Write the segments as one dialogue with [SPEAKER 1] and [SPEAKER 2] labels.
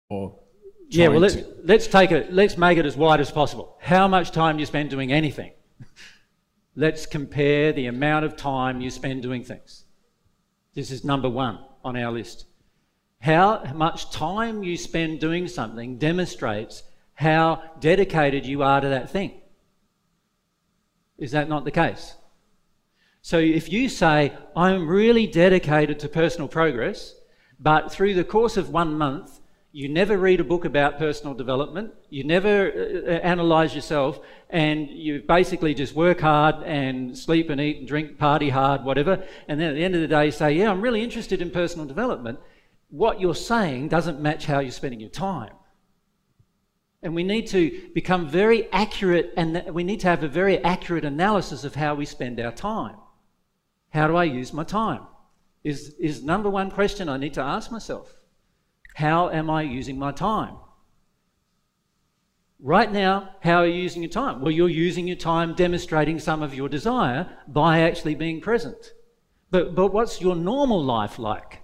[SPEAKER 1] or
[SPEAKER 2] yeah, well, let's make it as wide as possible. How much time do you spend doing anything? Let's compare the amount of time you spend doing things. This is number one on our list. How much time you spend doing something demonstrates how dedicated you are to that thing. Is that not the case? So if you say, I'm really dedicated to personal progress, but through the course of 1 month, you never read a book about personal development, you never analyse yourself, and you basically just work hard and sleep and eat and drink, party hard, whatever, and then at the end of the day you say, yeah, I'm really interested in personal development, what you're saying doesn't match how you're spending your time. And we need to become very accurate, and we need to have a very accurate analysis of how we spend our time. How do I use my time? Is number one question I need to ask myself. How am I using my time? Right now, how are you using your time? Well, you're using your time demonstrating some of your desire by actually being present. But what's your normal life like?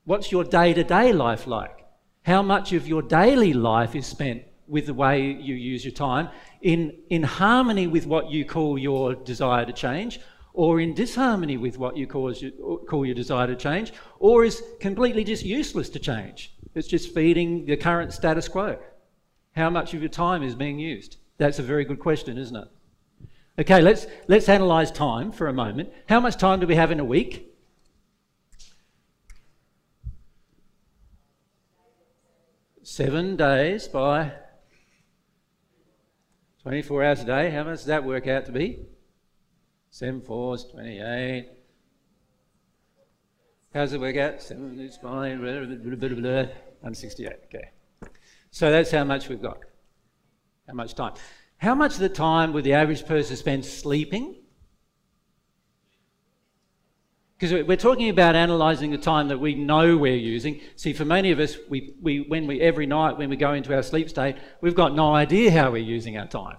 [SPEAKER 2] What's your day-to-day life like? How much of your daily life is spent with the way you use your time in harmony with what you call your desire to change, or in disharmony with what you call your desire to change, or is completely just useless to change? It's just feeding the current status quo. How much of your time is being used? That's a very good question, isn't it? Okay, let's analyse time for a moment. How much time do we have in a week? Seven days by 24 hours a day. How much does that work out to be? 7 4 is 28. How does it work out? 7 is fine, 168, okay. So that's how much we've got. How much time? How much of the time would the average person spend sleeping? Because we're talking about analysing the time that we know we're using. See, for many of us, every night when we go into our sleep state, we've got no idea how we're using our time,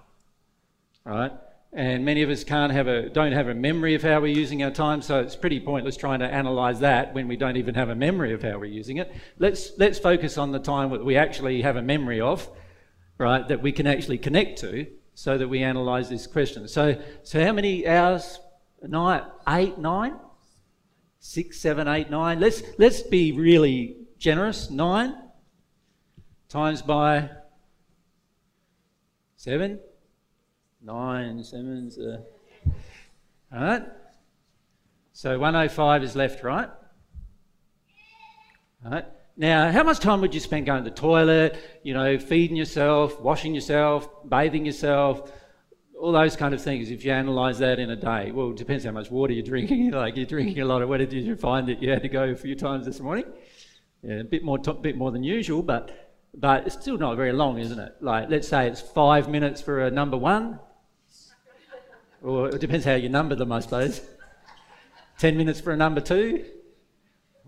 [SPEAKER 2] right? And many of us don't have a memory of how we're using our time, so it's pretty pointless trying to analyse that when we don't even have a memory of how we're using it. Let's focus on the time that we actually have a memory of, right, that we can actually connect to, so that we analyse this question. So how many hours a night? 8, 9? 6, 7, 8, 9. Let's be really generous. 9 times by 7. 9 sevens. All right. So 105 is left, right? All right. Now, how much time would you spend going to the toilet, feeding yourself, washing yourself, bathing yourself, all those kind of things, if you analyse that in a day? Well, it depends how much water you're drinking. Like, you're drinking a lot of water. Did you find that you had to go a few times this morning? Yeah, a bit more than usual, but it's still not very long, isn't it? Like, let's say it's 5 minutes for a number one, or it depends how you number them, I suppose. 10 minutes for a number two,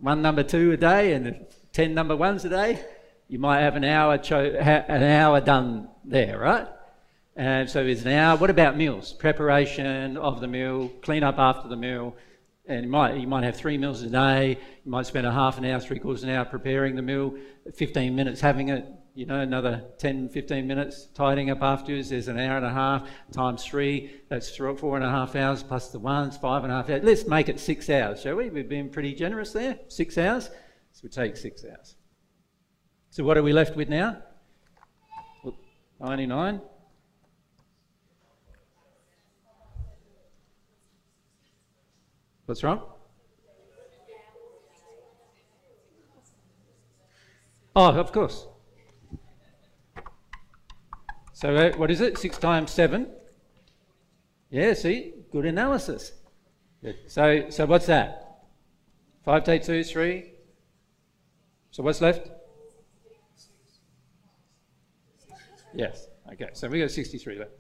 [SPEAKER 2] 1 number two a day, and 10 number ones a day. You might have an hour done there, right? And so it's an hour. What about meals? Preparation of the meal, clean up after the meal. And you might have 3 meals a day. You might spend a half an hour, 3/4 an hour preparing the meal, 15 minutes having it, another 10, 15 minutes tidying up afterwards. There's an hour and a half times 3. That's 4.5 hours plus the ones, 5.5 hours. Let's make it 6 hours, shall we? We've been pretty generous there. 6 hours. So we take 6 hours. So what are we left with now? 99. What's wrong? Oh, of course. So what is it? 6 times 7? Yeah, see? Good analysis. Good. So what's that? 5 take 2 is 3. So what's left? Yes. Okay, so we got 63 left.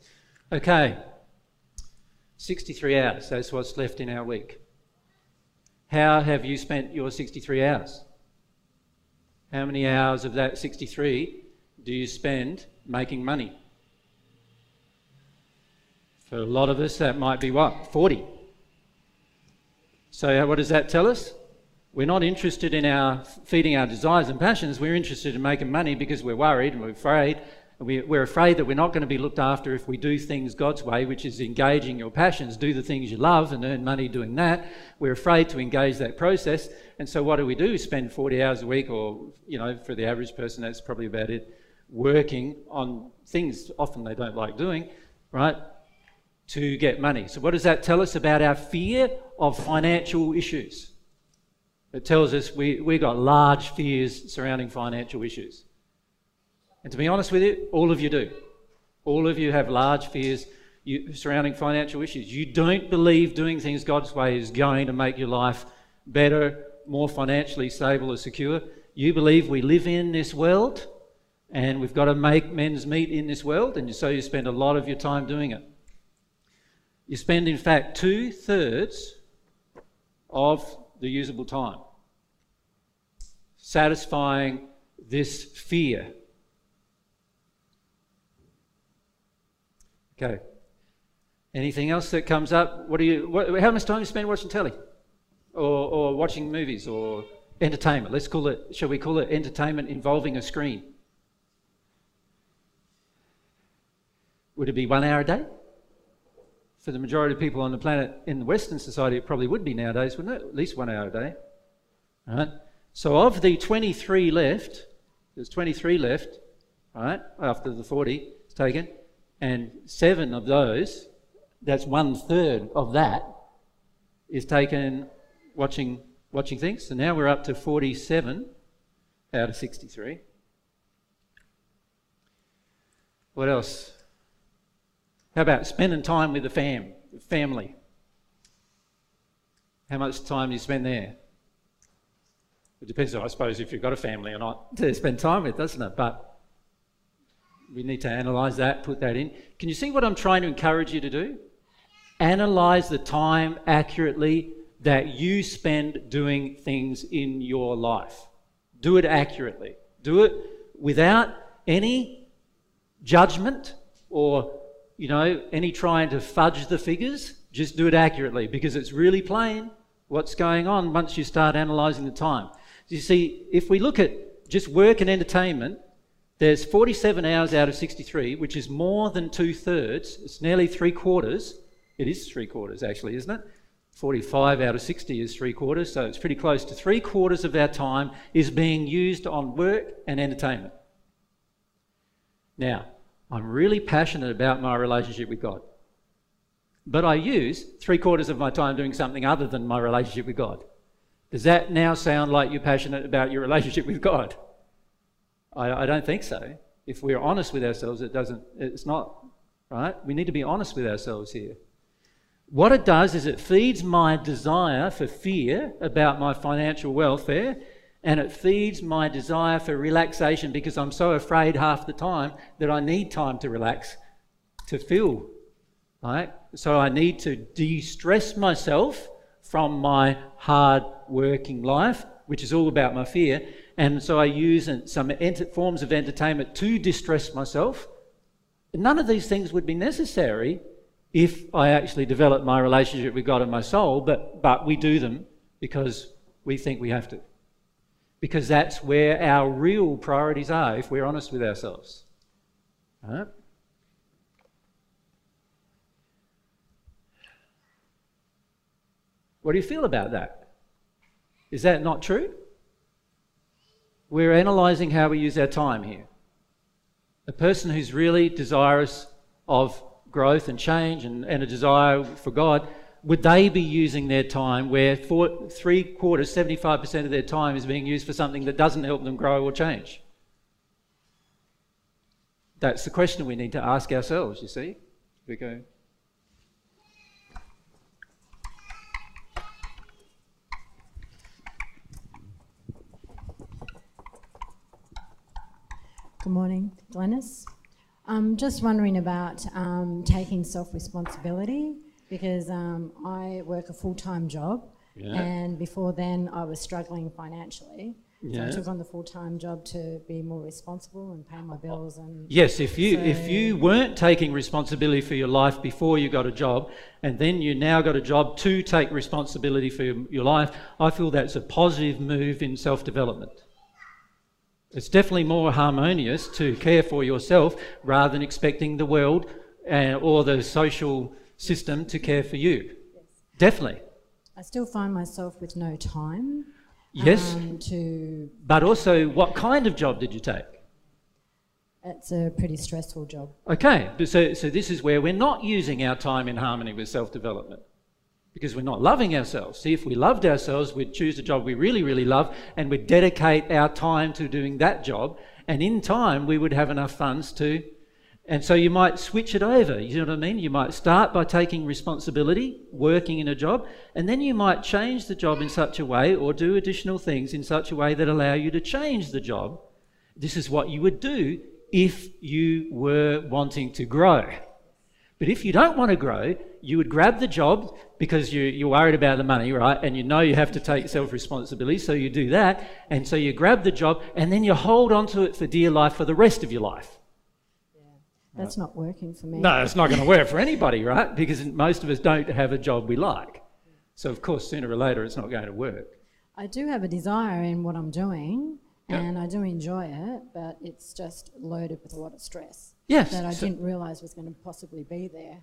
[SPEAKER 2] Okay. 63 hours, that's what's left in our week. How have you spent your 63 hours? How many hours of that 63 do you spend making money? For a lot of us, that might be what? 40. So what does that tell us? We're not interested in feeding our desires and passions. We're interested in making money because we're worried and we're afraid. We're afraid that we're not going to be looked after if we do things God's way, which is engaging your passions, do the things you love and earn money doing that. We're afraid to engage that process. And so what do? Spend 40 hours a week, or, for the average person, that's probably about it, working on things often they don't like doing, right, to get money. So what does that tell us about our fear of financial issues? It tells us we got large fears surrounding financial issues. And to be honest with you, all of you do. All of you have large fears surrounding financial issues. You don't believe doing things God's way is going to make your life better, more financially stable or secure. You believe we live in this world and we've got to make ends meet in this world, and so you spend a lot of your time doing it. You spend, in fact, 2/3 of the usable time satisfying this fear. Okay. Anything else that comes up? How much time do you spend watching telly? Or watching movies or entertainment? Shall we call it entertainment involving a screen? Would it be 1 hour a day? For the majority of people on the planet in the Western society, it probably would be nowadays, wouldn't it? At least 1 hour a day. All right. So of the 23 left, there's 23 left, right, after the 40 is taken, and 7 of those, that's 1/3 of that, is taken watching things. So now we're up to 47 out of 63. What else? How about spending time with the family? How much time do you spend there? It depends, I suppose, if you've got a family or not to spend time with, doesn't it? But we need to analyse that, put that in. Can you see what I'm trying to encourage you to do? Analyse the time accurately that you spend doing things in your life. Do it accurately. Do it without any judgment or, any trying to fudge the figures. Just do it accurately, because it's really plain what's going on once you start analysing the time. You see, if we look at just work and entertainment, there's 47 hours out of 63, which is more than 2/3. It's nearly 3/4. It is 3/4 actually, isn't it? 45 out of 60 is 3/4, so it's pretty close to 3/4 of our time is being used on work and entertainment. Now, I'm really passionate about my relationship with God, but I use 3/4 of my time doing something other than my relationship with God. Does that now sound like you're passionate about your relationship with God? I don't think so. If we're honest with ourselves, it's not, right? We need to be honest with ourselves here. What it does is it feeds my desire for fear about my financial welfare, and it feeds my desire for relaxation, because I'm so afraid half the time that I need time to relax, to feel, right? So I need to de-stress myself from my hard working life, which is all about my fear, and so I use some forms of entertainment to distress myself. None of these things would be necessary if I actually developed my relationship with God and my soul, but we do them because we think we have to. Because that's where our real priorities are, if we're honest with ourselves. All right? What do you feel about that? Is that not true? We're analysing how we use our time here. A person who's really desirous of growth and change and a desire for God, would they be using their time where 3/4, 75% of their time is being used for something that doesn't help them grow or change? That's the question we need to ask ourselves, you see. We go.
[SPEAKER 1] Good morning, Glenys. I'm just wondering about taking self-responsibility, because I work a full-time job, and before then I was struggling financially, So I took on the full-time job to be more responsible and pay my bills. And
[SPEAKER 2] yes, if you weren't taking responsibility for your life before you got a job, and then you now got a job to take responsibility for your life, I feel that's a positive move in self-development. It's definitely more harmonious to care for yourself rather than expecting the world or the social system to care for you.
[SPEAKER 1] Yes.
[SPEAKER 2] Definitely.
[SPEAKER 1] I still find myself with no time.
[SPEAKER 2] Yes, but also what kind of job did you take?
[SPEAKER 1] It's a pretty stressful job.
[SPEAKER 2] Okay, so this is where we're not using our time in harmony with self-development because we're not loving ourselves. See, if we loved ourselves, we'd choose a job we really, really love and we'd dedicate our time to doing that job, and in time we would have enough funds to... And so you might switch it over, you know what I mean? You might start by taking responsibility, working in a job, and then you might change the job in such a way or do additional things in such a way that allow you to change the job. This is what you would do if you were wanting to grow. But if you don't want to grow, you would grab the job because you're worried about the money, right? And you know you have to take self-responsibility, so you do that. And so you grab the job and then you hold on to it for dear life for the rest of your life.
[SPEAKER 1] That's not working for me.
[SPEAKER 2] No, it's not going to work for anybody, right? Because most of us don't have a job we like. So, of course, sooner or later, it's not going to work.
[SPEAKER 1] I do have a desire in what I'm doing, and I do enjoy it, but it's just loaded with a lot of stress.
[SPEAKER 2] Yes.
[SPEAKER 1] That I didn't realise was going to possibly be there.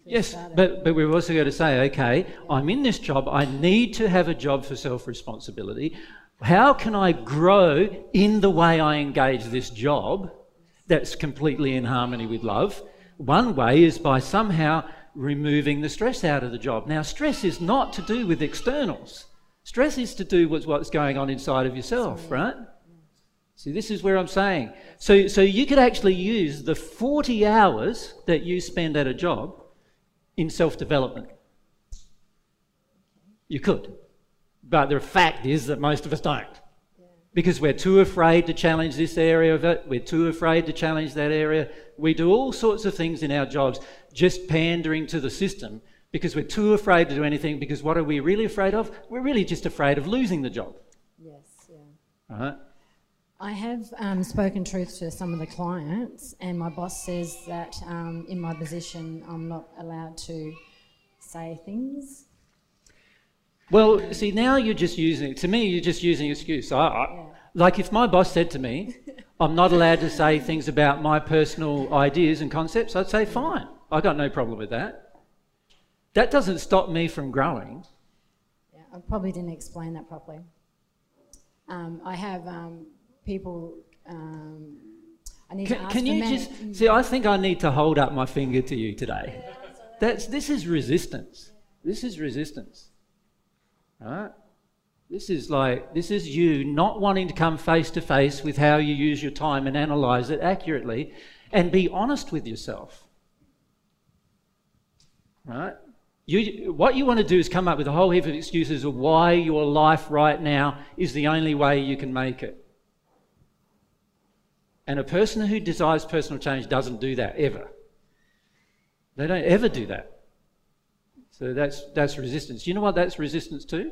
[SPEAKER 2] Yes, but we've also got to say, okay, I'm in this job. I need to have a job for self-responsibility. How can I grow in the way I engage this job that's completely in harmony with love? One way is by somehow removing the stress out of the job. Now, stress is not to do with externals. Stress is to do with what's going on inside of yourself, right? See, this is where I'm saying. So you could actually use the 40 hours that you spend at a job in self-development. You could. But the fact is that most of us don't. Because we're too afraid to challenge this area of it, we're too afraid to challenge that area. We do all sorts of things in our jobs just pandering to the system because we're too afraid to do anything, because what are we really afraid of? We're really just afraid of losing the job.
[SPEAKER 1] Yes, yeah.
[SPEAKER 2] All right?
[SPEAKER 1] I have spoken truth to some of the clients, and my boss says that in my position I'm not allowed to say things.
[SPEAKER 2] Well, see, now you're just using, to me, you're just using an excuse. Like if my boss said to me, I'm not allowed to say things about my personal ideas and concepts, I'd say, fine, I got no problem with that. That doesn't stop me from growing.
[SPEAKER 1] Yeah, I probably didn't explain that properly. I have people, I need to ask
[SPEAKER 2] Can you just, see, I think I need to hold up my finger to you today. This is resistance. This is resistance. Right? This is you not wanting to come face to face with how you use your time and analyse it accurately and be honest with yourself. Right? What you want to do is come up with a whole heap of excuses of why your life right now is the only way you can make it. And a person who desires personal change doesn't do that, ever. They don't ever do that. So that's resistance. You know what that's resistance to?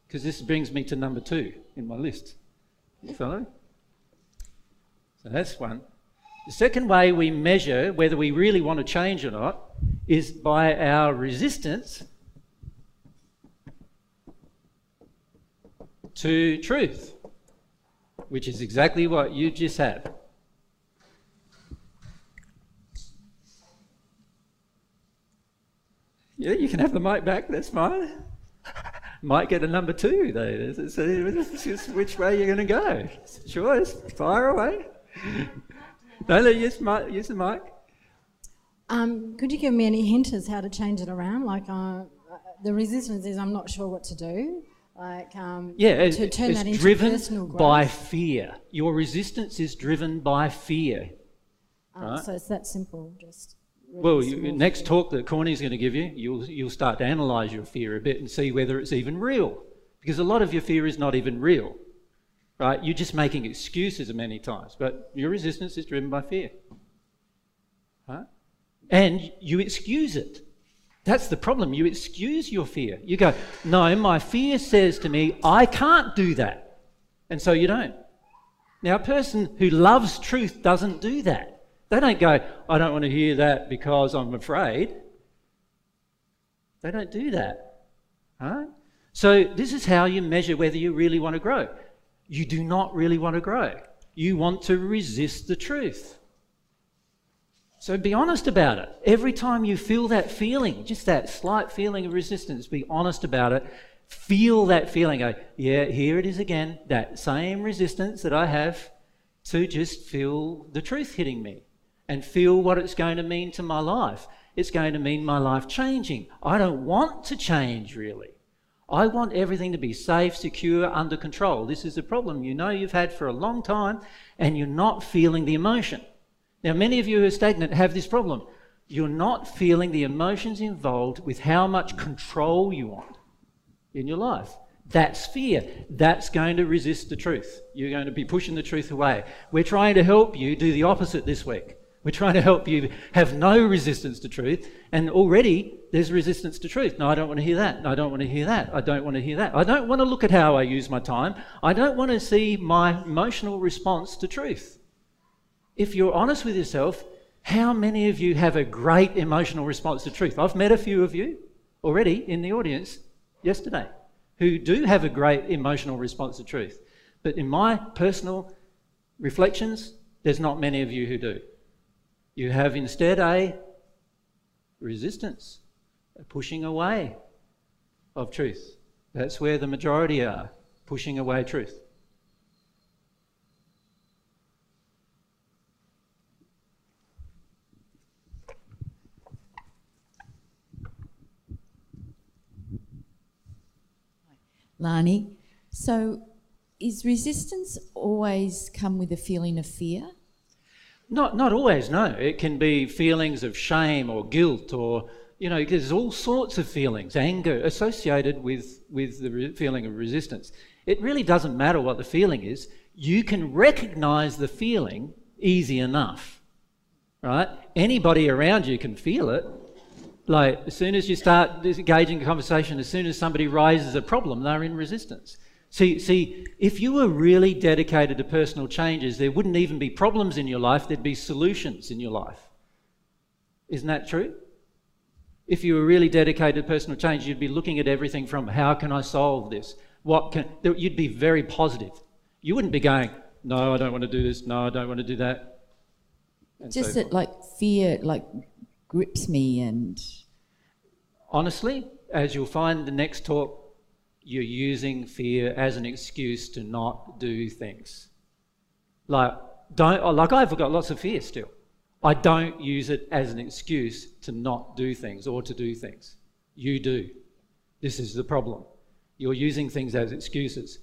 [SPEAKER 2] Because this brings me to number 2 in my list. You follow? So that's one. The second way we measure whether we really want to change or not is by our resistance to truth, which is exactly what you just had. Yeah, you can have the mic back, that's fine. Might get a number 2 though. So it's just which way you're going to go. It's a choice. Fire away. No, use the mic.
[SPEAKER 1] Could you give me any hint as how to change it around? Like the resistance is I'm not sure what to do. Like to turn that into personal growth.
[SPEAKER 2] By fear. Your resistance is driven by fear.
[SPEAKER 1] Right? So it's that simple. Just.
[SPEAKER 2] Well, next talk that Corny's going to give you, you'll start to analyse your fear a bit and see whether it's even real. Because a lot of your fear is not even real, right? You're just making excuses many times, but your resistance is driven by fear. Right? And you excuse it. That's the problem. You excuse your fear. You go, no, my fear says to me, I can't do that. And so you don't. Now, a person who loves truth doesn't do that. They don't go, I don't want to hear that because I'm afraid. They don't do that. Right? So this is how you measure whether you really want to grow. You do not really want to grow. You want to resist the truth. So be honest about it. Every time you feel that feeling, just that slight feeling of resistance, be honest about it. Feel that feeling. Go, yeah, here it is again, that same resistance that I have to just feel the truth hitting me and feel what it's going to mean to my life. It's going to mean my life changing. I don't want to change, really. I want everything to be safe, secure, under control. This is a problem you know you've had for a long time, and you're not feeling the emotion. Now, many of you who are stagnant have this problem. You're not feeling the emotions involved with how much control you want in your life. That's fear. That's going to resist the truth. You're going to be pushing the truth away. We're trying to help you do the opposite this week. We're trying to help you have no resistance to truth, and already there's resistance to truth. No, I don't want to hear that. No, I don't want to hear that. I don't want to hear that. I don't want to look at how I use my time. I don't want to see my emotional response to truth. If you're honest with yourself, how many of you have a great emotional response to truth? I've met a few of you already in the audience yesterday who do have a great emotional response to truth. But in my personal reflections, there's not many of you who do. You have instead a resistance, a pushing away of truth. That's where the majority are, pushing away truth.
[SPEAKER 3] Lani, so is resistance always come with a feeling of fear?
[SPEAKER 2] Not always, no. It can be feelings of shame or guilt or, there's all sorts of feelings, anger associated with the feeling of resistance. It really doesn't matter what the feeling is. You can recognise the feeling easy enough, right? Anybody around you can feel it. Like, as soon as you start engaging a conversation, as soon as somebody raises a problem, they're in resistance. See, if you were really dedicated to personal changes, there wouldn't even be problems in your life, there'd be solutions in your life. Isn't that true? If you were really dedicated to personal change, you'd be looking at everything from, how can I solve this? You'd be very positive. You wouldn't be going, no, I don't want to do this, no, I don't want to do that.
[SPEAKER 3] Just that, like, fear, grips me and...
[SPEAKER 2] Honestly, as you'll find in the next talk, you're using fear as an excuse to not do things. I've got lots of fear still. I don't use it as an excuse to not do things or to do things. You do. This is the problem. You're using things as excuses.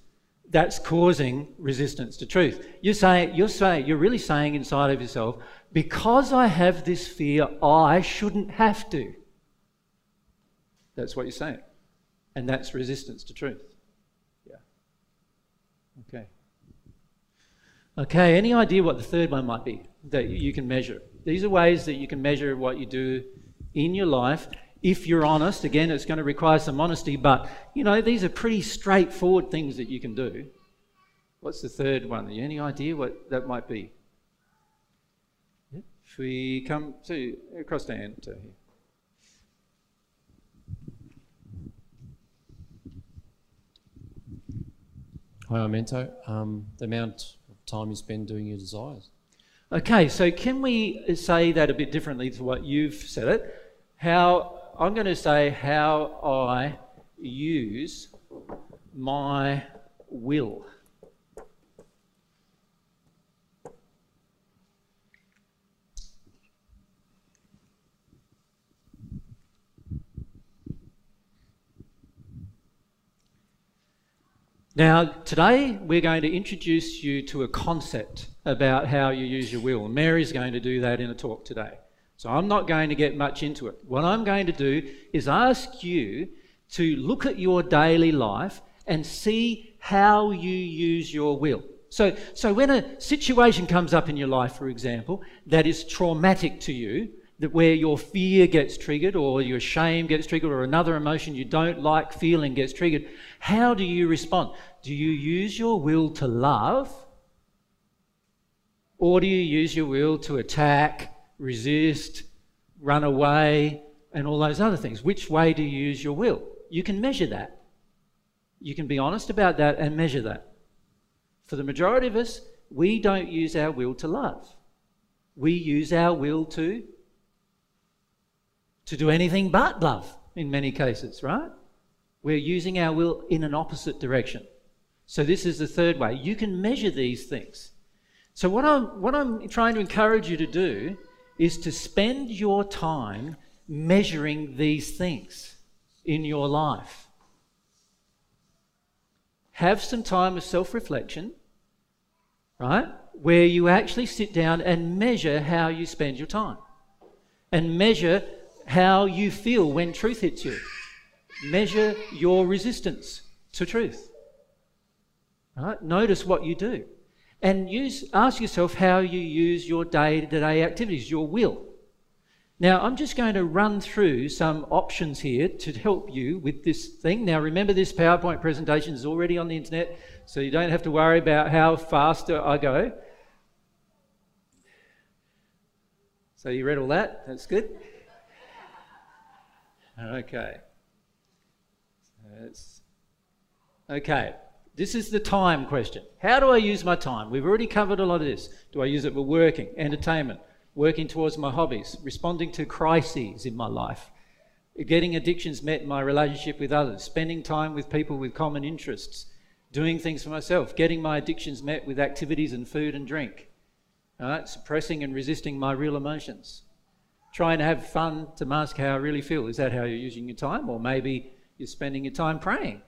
[SPEAKER 2] That's causing resistance to truth. You're really saying inside of yourself, because I have this fear, I shouldn't have to. That's what you're saying. And that's resistance to truth. Yeah. Okay, any idea what the third one might be that you can measure? These are ways that you can measure what you do in your life. If you're honest, again, it's going to require some honesty, but, these are pretty straightforward things that you can do. What's the third one? Any idea what that might be? If we come to across the hand to here.
[SPEAKER 4] Hi, I'm Mento. The amount of time you spend doing your desires.
[SPEAKER 2] Okay, so can we say that a bit differently to what you've said it? I'm going to say how I use my will. Now, today we're going to introduce you to a concept about how you use your will. Mary's going to do that in a talk today. So I'm not going to get much into it. What I'm going to do is ask you to look at your daily life and see how you use your will. So when a situation comes up in your life, for example, that is traumatic to you, that where your fear gets triggered or your shame gets triggered or another emotion you don't like feeling gets triggered, how do you respond? Do you use your will to love, or do you use your will to attack, resist, run away, and all those other things? Which way do you use your will? You can measure that. You can be honest about that and measure that. For the majority of us, we don't use our will to love. We use our will to do anything but love in many cases, right? We're using our will in an opposite direction. So this is the third way. You can measure these things. So what I'm trying to encourage you to do is to spend your time measuring these things in your life. Have some time of self-reflection, right? Where you actually sit down and measure how you spend your time. And measure how you feel when truth hits you. Measure your resistance to truth. Right? Notice what you do. And ask yourself how you use your day-to-day activities, your will. Now, I'm just going to run through some options here to help you with this thing. Now, remember, this PowerPoint presentation is already on the internet, so you don't have to worry about how fast I go. So you read all that? That's good. Okay. Okay. This is the time question. How do I use my time? We've already covered a lot of this. Do I use it for working, entertainment, working towards my hobbies, responding to crises in my life, getting addictions met in my relationship with others, spending time with people with common interests, doing things for myself, getting my addictions met with activities and food and drink, right? Suppressing and resisting my real emotions, trying to have fun to mask how I really feel. Is that how you're using your time? Or maybe you're spending your time praying.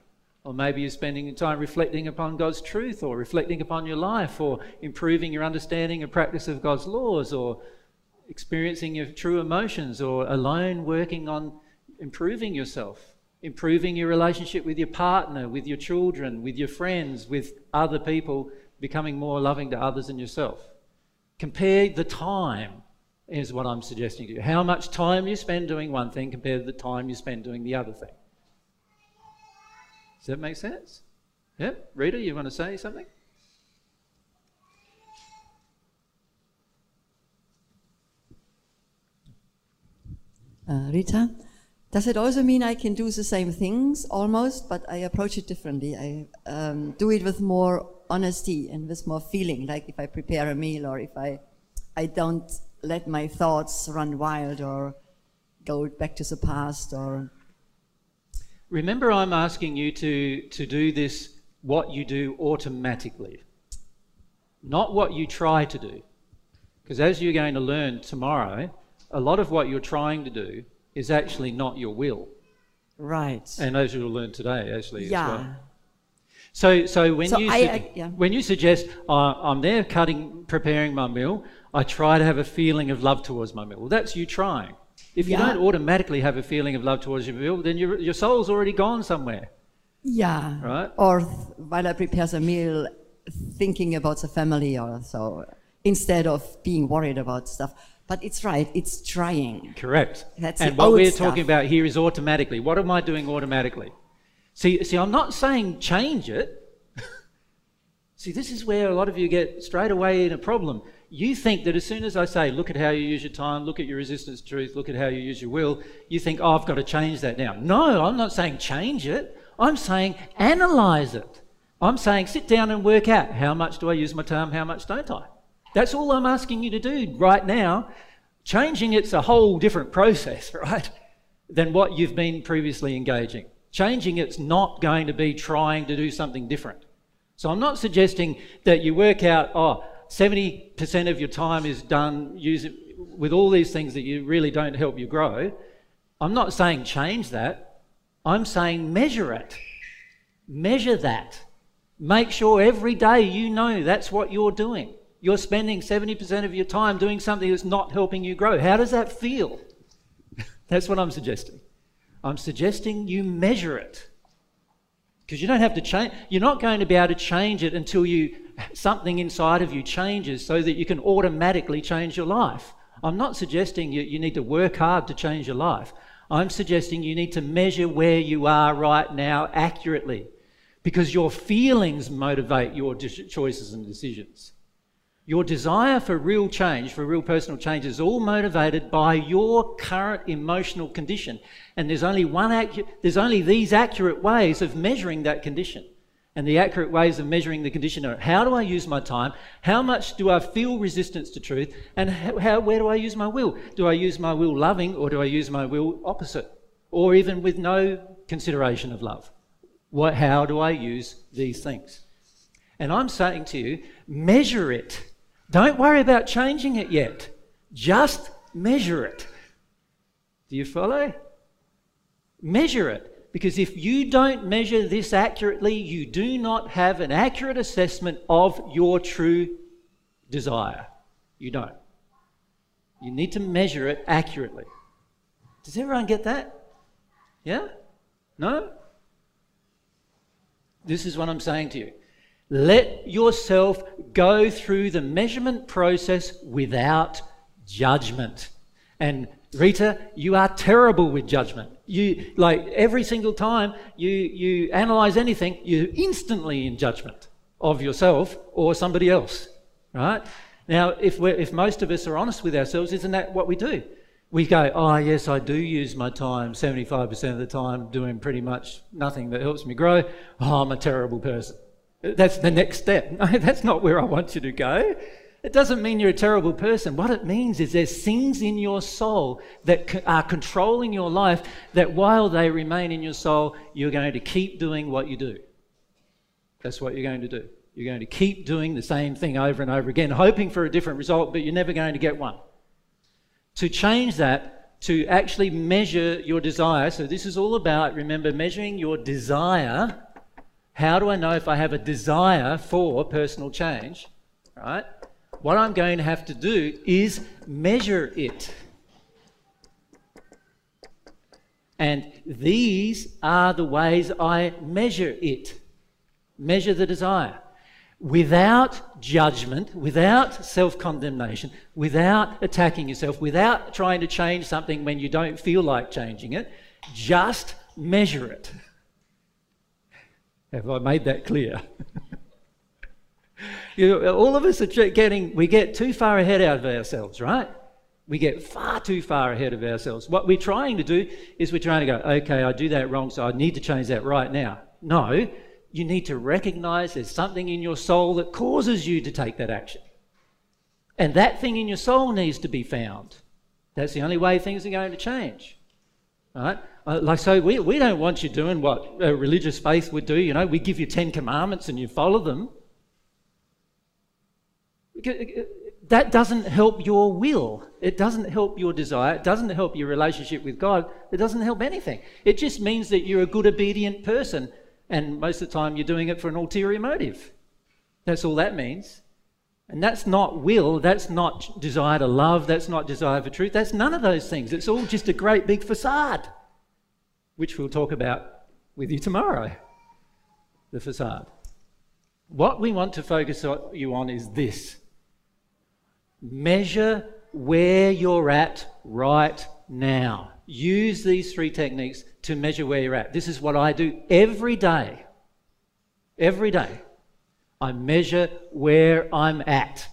[SPEAKER 2] Or maybe you're spending your time reflecting upon God's truth, or reflecting upon your life, or improving your understanding and practice of God's laws, or experiencing your true emotions, or alone working on improving yourself, improving your relationship with your partner, with your children, with your friends, with other people, becoming more loving to others and yourself. Compare the time is what I'm suggesting to you. How much time you spend doing one thing compared to the time you spend doing the other thing. Does that make sense? Yeah? Rita, you want to say something?
[SPEAKER 5] Rita, does it also mean I can do the same things almost, but I approach it differently? I do it with more honesty and with more feeling, like if I prepare a meal, or if I don't let my thoughts run wild or go back to the past. Or
[SPEAKER 2] remember, I'm asking you to do this, what you do automatically, not what you try to do. Because as you're going to learn tomorrow, a lot of what you're trying to do is actually not your will.
[SPEAKER 5] Right.
[SPEAKER 2] And as you'll learn today, actually,
[SPEAKER 5] yeah.
[SPEAKER 2] as well. So when you suggest I'm there preparing my meal, I try to have a feeling of love towards my meal. Well, that's you trying. If you don't automatically have a feeling of love towards your meal, then your soul's already gone somewhere.
[SPEAKER 5] Yeah.
[SPEAKER 2] Right?
[SPEAKER 5] Or while I prepare the meal, thinking about the family or so, instead of being worried about stuff. But it's right, it's trying.
[SPEAKER 2] Correct.
[SPEAKER 5] That's
[SPEAKER 2] and what we're talking about here is automatically. What am I doing automatically? See, I'm not saying change it. See, this is where a lot of you get straight away in a problem. You think that as soon as I say, look at how you use your time, look at your resistance to truth, look at how you use your will, you think, oh, I've got to change that now. No, I'm not saying change it. I'm saying analyse it. I'm saying sit down and work out, how much do I use my time, how much don't I? That's all I'm asking you to do right now. Changing it's a whole different process, right, than what you've been previously engaging. Changing it's not going to be trying to do something different. So I'm not suggesting that you work out, 70% of your time is done with all these things that you really don't help you grow. I'm not saying change that. I'm saying measure it. Measure that. Make sure every day you know that's what you're doing. You're spending 70% of your time doing something that's not helping you grow. How does that feel? That's what I'm suggesting. I'm suggesting you measure it. Because you don't have to change. You're not going to be able to change it until something inside of you changes so that you can automatically change your life. I'm not suggesting you need to work hard to change your life. I'm suggesting you need to measure where you are right now accurately, because your feelings motivate your choices and decisions. Your desire for real change, for real personal change, is all motivated by your current emotional condition. And there's only these accurate ways of measuring that condition. And the accurate ways of measuring the condition are: how do I use my time? How much do I feel resistance to truth? And where do I use my will? Do I use my will loving, or do I use my will opposite? Or even with no consideration of love? How do I use these things? And I'm saying to you, measure it. Don't worry about changing it yet. Just measure it. Do you follow? Measure it. Because if you don't measure this accurately, you do not have an accurate assessment of your true desire. You don't. You need to measure it accurately. Does everyone get that? Yeah? No? This is what I'm saying to you. Let yourself go through the measurement process without judgment. And Rita, you are terrible with judgment. You, like, every single time you analyse anything, you're instantly in judgment of yourself or somebody else, right? Now, if most of us are honest with ourselves, isn't that what we do? We go, oh yes, I do use my time 75% of the time doing pretty much nothing that helps me grow. Oh, I'm a terrible person. That's the next step. No, that's not where I want you to go. It doesn't mean you're a terrible person. What it means is there's things in your soul that are controlling your life, that while they remain in your soul, you're going to keep doing what you do. That's what you're going to do. You're going to keep doing the same thing over and over again, hoping for a different result, but you're never going to get one. To change that, to actually measure your desire, so this is all about, remember, measuring your desire. How do I know if I have a desire for personal change, right? What I'm going to have to do is measure it. And these are the ways I measure it. Measure the desire. Without judgment, without self-condemnation, without attacking yourself, without trying to change something when you don't feel like changing it, just measure it. Have I made that clear? All of us are we get too far ahead of ourselves, right? We get far too far ahead of ourselves. What we're trying to do is we're trying to go, okay, I do that wrong, so I need to change that right now. No, you need to recognise there's something in your soul that causes you to take that action. And that thing in your soul needs to be found. That's the only way things are going to change. Right? So we don't want you doing what a religious faith would do. You know, we give you 10 commandments and you follow them. That doesn't help your will. It doesn't help your desire. It doesn't help your relationship with God. It doesn't help anything. It just means that you're a good, obedient person, and most of the time you're doing it for an ulterior motive. That's all that means. And that's not will. That's not desire to love. That's not desire for truth. That's none of those things. It's all just a great big facade, which we'll talk about with you tomorrow, the facade. What we want to focus you on is this. Measure where you're at right now. Use these 3 techniques to measure where you're at. This is what I do every day. Every day. I measure where I'm at.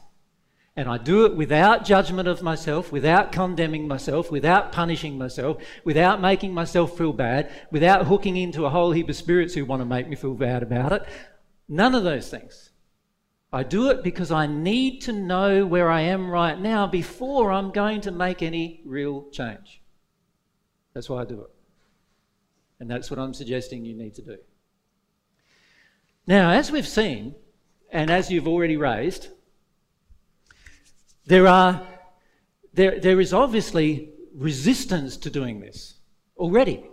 [SPEAKER 2] And I do it without judgment of myself, without condemning myself, without punishing myself, without making myself feel bad, without hooking into a whole heap of spirits who want to make me feel bad about it. None of those things. I do it because I need to know where I am right now before I'm going to make any real change. That's why I do it. And that's what I'm suggesting you need to do. Now, as we've seen, and as you've already raised, there is obviously resistance to doing this already.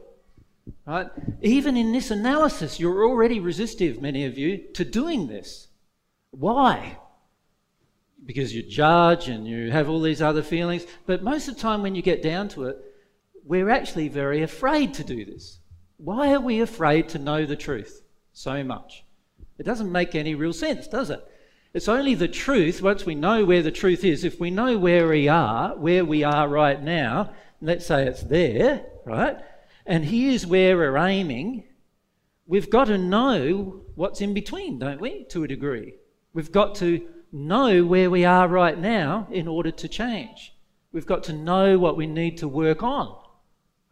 [SPEAKER 2] Right? Even in this analysis, you're already resistive, many of you, to doing this. Why? Because you judge and you have all these other feelings. But most of the time when you get down to it, we're actually very afraid to do this. Why are we afraid to know the truth so much? It doesn't make any real sense, does it? It's only the truth, once we know where the truth is, if we know where we are right now, let's say it's there, right? And here's where we're aiming, we've got to know what's in between, don't we, to a degree? We've got to know where we are right now in order to change. We've got to know what we need to work on,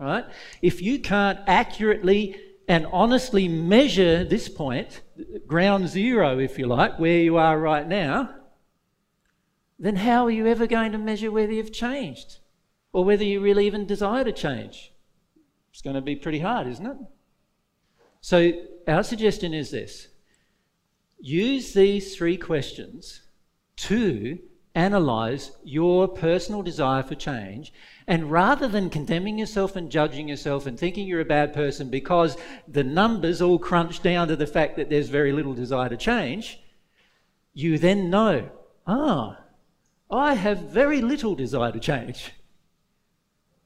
[SPEAKER 2] right? If you can't accurately and honestly measure this point, ground zero, if you like, where you are right now, then how are you ever going to measure whether you've changed or whether you really even desire to change? It's going to be pretty hard, isn't it? So our suggestion is this. Use these 3 questions to analyse your personal desire for change, and rather than condemning yourself and judging yourself and thinking you're a bad person because the numbers all crunch down to the fact that there's very little desire to change, you then know, I have very little desire to change.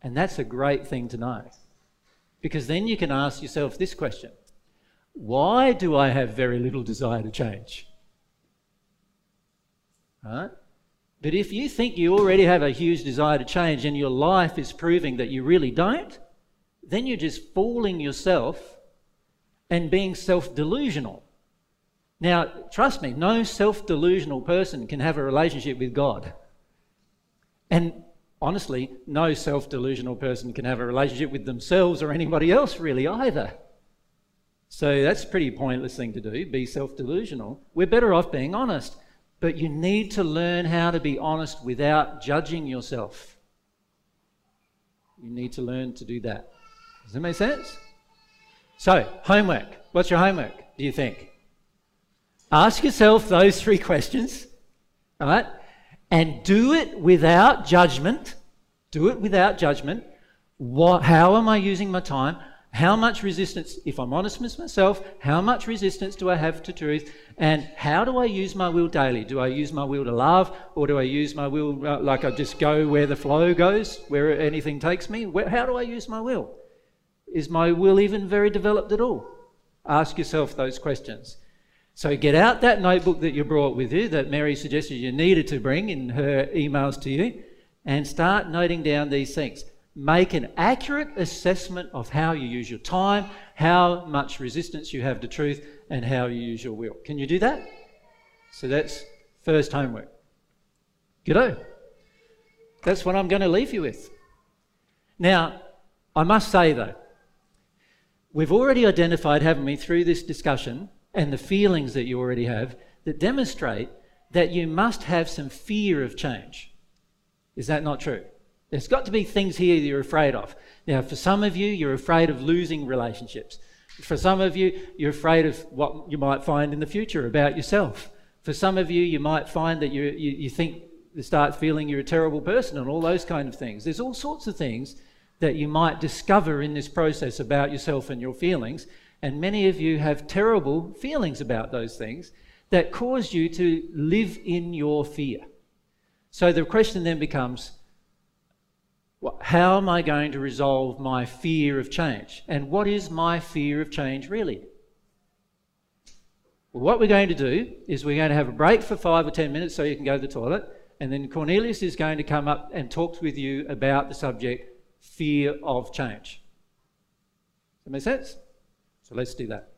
[SPEAKER 2] And that's a great thing to know. Because then you can ask yourself this question: why do I have very little desire to change? Right? But if you think you already have a huge desire to change and your life is proving that you really don't, then you're just fooling yourself and being self-delusional. Now, trust me, no self-delusional person can have a relationship with God. And honestly, no self-delusional person can have a relationship with themselves or anybody else really either. So that's a pretty pointless thing to do, be self-delusional. We're better off being honest. But you need to learn how to be honest without judging yourself. You need to learn to do that. Does that make sense? So, homework. What's your homework, do you think? Ask yourself those 3 questions, all right? And do it without judgment. Do it without judgment. How am I using my time? How much resistance, if I'm honest with myself, how much resistance do I have to truth? And how do I use my will daily? Do I use my will to love, or do I use my will like I just go where the flow goes, where anything takes me? How do I use my will? Is my will even very developed at all? Ask yourself those questions. So get out that notebook that you brought with you that Mary suggested you needed to bring in her emails to you, and start noting down these things. Make an accurate assessment of how you use your time, how much resistance you have to truth, and how you use your will. Can you do that? So that's first homework. G'day. That's what I'm going to leave you with. Now, I must say though, we've already identified, haven't we, through this discussion and the feelings that you already have that demonstrate that you must have some fear of change. Is that not true? There's got to be things here that you're afraid of. Now, for some of you, you're afraid of losing relationships. For some of you, you're afraid of what you might find in the future about yourself. For some of you, you might find that you think, you start feeling you're a terrible person and all those kind of things. There's all sorts of things that you might discover in this process about yourself and your feelings. And many of you have terrible feelings about those things that cause you to live in your fear. So the question then becomes, how am I going to resolve my fear of change? And what is my fear of change really? Well, what we're going to do is we're going to have a break for 5 or 10 minutes so you can go to the toilet, and then Cornelius is going to come up and talk with you about the subject, fear of change. Does that make sense? So let's do that.